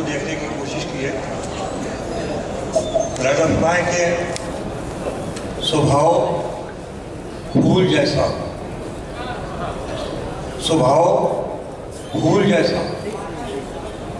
دیکھنے کی کوشش کی ہے. راجہ فرمائے کہ سبھاؤ پھول جیسا، سبھاؤ پھول جیسا،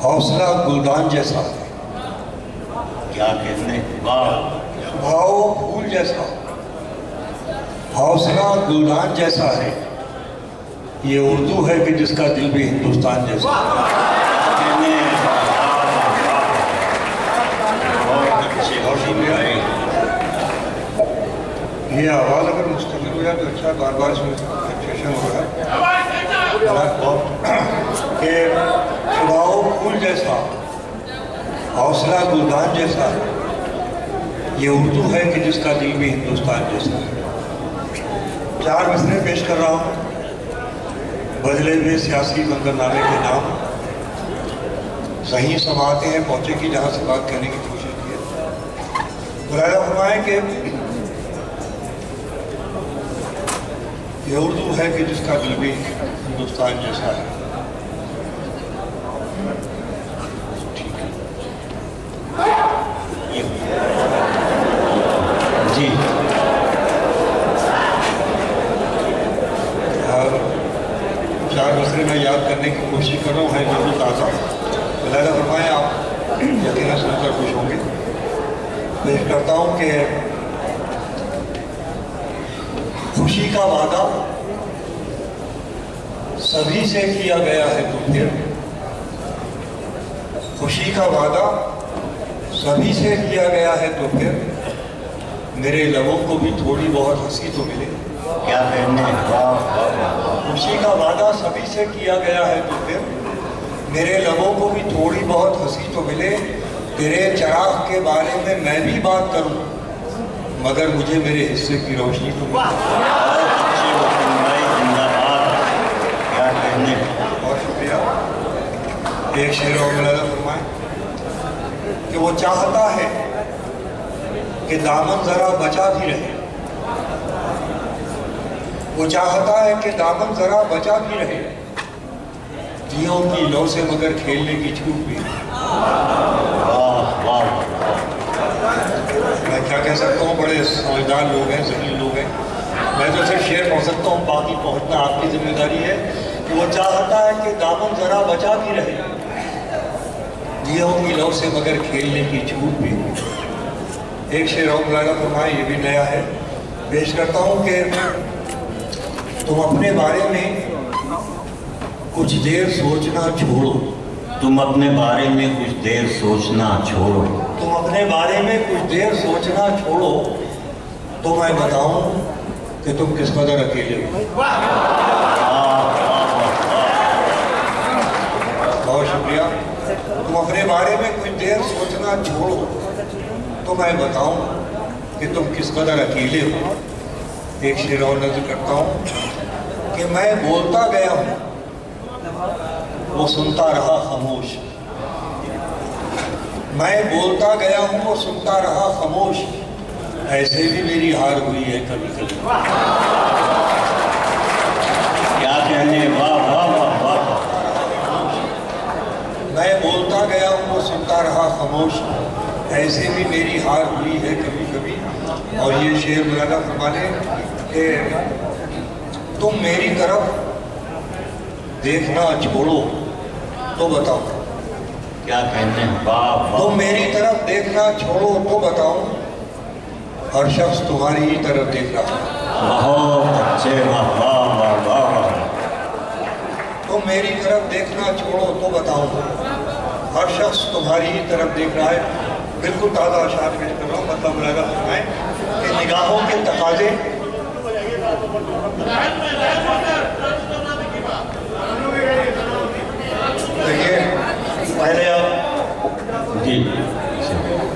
حوصلہ گلدان جیسا. کیا کہنے، واہ. سبھاؤ پھول جیسا، حوصلہ گلدان جیسا ہے. یہ اردو ہے کہ جس کا دل بھی ہندوستان جیسا ہے. یہ آواز اگر مستقل ہو جائے تو اچھا، بار بار اس میں فلکچویشن ہو رہا ہے کہ سبھاؤ پھول جیسا، حوصلہ گلدان جیسا ہے. یہ اردو ہے کہ جس کا دل بھی ہندوستان جیسا ہے. 4 مصرعے پیش کر رہا ہوں بدلے ہوئے سیاسی منظرنامے کے نام. صحیح سماعتیں ہیں پہنچے کی جہاں سے بات کرنے کی کوشش کی ہے. ملاحظہ فرمائیں کہ یہ اردو ہے کہ جس کا دل بھی ہندوستان جیسا ہے. جی 4 مصرعے میں یاد کرنے کی کوشش کر رہا ہوں، ہے بالکل تازہ. ملاحظہ فرمائیں آپ یقیناً سن کر خوش ہوں گے. پیش کرتا ہوں کہ خوشی کا وعدہ سبھی سے کیا گیا ہے تو پھر، خوشی کا وعدہ سبھی سے کیا گیا ہے تو پھر میرے لبوں کو بھی تھوڑی بہت ہنسی تو ملے. کیا کہنے، واہ. خوشی کا وعدہ سبھی سے کیا گیا ہے تو پھر میرے لبوں کو بھی تھوڑی بہت ہنسی تو ملے. تیرے چراغ کے بارے میں میں بھی بات کروں مگر مجھے میرے حصے کی روشنی تو ملے. کیا کہنے. بہت شکریہ. ایک شعر اور ملاحظہ فرمائیں کہ وہ چاہتا ہے کہ دامن ذرا بچا بھی رہے، وہ چاہتا ہے کہ دامن ذرا بچا بھی رہے، دیوں کی لو سے مگر کھیلنے کی چھوٹ بھی. میں کیا کہہ سکتا ہوں، بڑے سمجھدار لوگ ہیں، ذہین لوگ ہیں. میں تو صرف شعر پڑھ سکتا ہوں، باقی پہنچنا آپ کی ذمہ داری ہے. کہ وہ چاہتا ہے کہ دامن ذرا بچا بھی رہے، دیوں کی لو سے مگر کھیلنے کی چھوٹ بھی. ایک شعر اور ملاحظہ فرمائیں، یہ بھی نیا ہے. پیش کرتا ہوں کہ تم اپنے بارے میں کچھ دیر سوچنا چھوڑو. تم اپنے بارے میں کچھ دیر سوچنا چھوڑو. تم اپنے بارے میں کچھ دیر سوچنا چھوڑو تو میں بتاؤں کہ تم کس قدر اکیلے ہو. بہت شکریہ. تم اپنے بارے میں کچھ دیر سوچنا چھوڑو تو میں بتاؤں کہ تم کس قدر اکیلے ہو. ایک شعر اور نظر کرتا ہوں کہ میں بولتا گیا ہوں وہ سنتا رہا خاموش. میں بولتا گیا ہوں وہ سنتا رہا خاموش، ایسے بھی میری ہار ہوئی ہے کبھی کبھی. کیا کہنے، واہ واہ واہ واہ. میں بولتا گیا ہوں وہ سنتا رہا خاموش، ایسے بھی میری ہار ہوئی ہے کبھی کبھی. اور یہ شعر ملاحظہ فرما لیں کہ تم میری طرف دیکھنا چھوڑو تو بتاؤ. کیا کہنے، واہ واہ. تم میری طرف دیکھنا چھوڑو تو بتاؤں ہر شخص تمہاری ہی طرف دیکھ رہا ہے. بہت اچھے، واہ واہ واہ واہ. تم میری طرف دیکھنا چھوڑو تو بتاؤں ہر شخص تمہاری ہی طرف دیکھ رہا ہے. بالکل تازہ اشعار پیش کر رہا ہوں. مطلب ملاحظہ فرمائیں کہ نگاہوں کے تقاضے دیکھیے پہلے آپ جی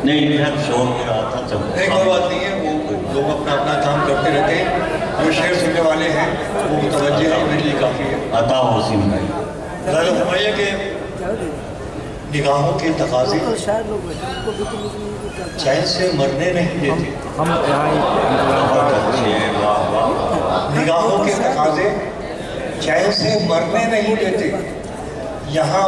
نہیں شور ہو رہا تھا. ایک اور بات نہیں ہے، وہ لوگ اپنا اپنا کام کرتے رہتے ہیں. جو شعر سننے والے ہیں وہ متوجہ ہیں، میرے لیے کافی ہے. عطا حسین بھائی. ملاحظہ فرمائیے کہ نگاہوں کے تقاضے چین سے مرنے نہیں دیتے. بہت اچھے، واہ واہ. نگاہوں کے تقاضے چین سے مرنے نہیں دیتے. یہاں